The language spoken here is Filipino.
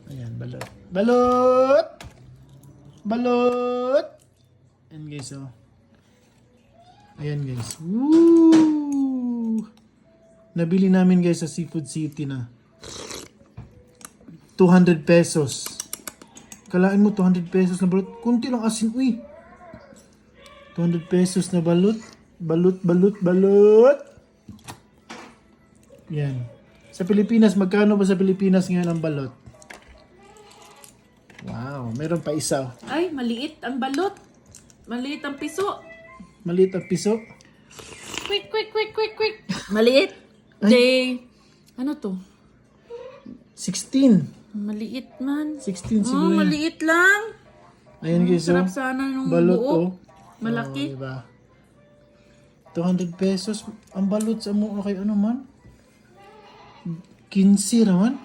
Ayan, balot. Balot! Balot! Ayan guys, oh. Ayan guys. Woo! Nabili namin guys sa Seafood City na. 200 pesos. Kalain mo 200 pesos na balot. Kunti lang asin, uy. 200 pesos na balot. Balot, balot, balot. Yan. Sa Pilipinas, magkano ba sa Pilipinas ngayon ang balot? Wow, meron pa isa. Ay, maliit ang balot. Maliit ang piso. Maliit ang piso. Quick, quick, quick, quick, quick. Maliit. Jay. Ano to? 16. Maliit man. 16 Oh, siguro. Yan. maliit lang. Ayan guys, oh. Sarap sana yung Balot, buo. oh. Oh, Malaki. diba? 200 pesos. Ang balot sa mo, okay, ano man? 15 naman.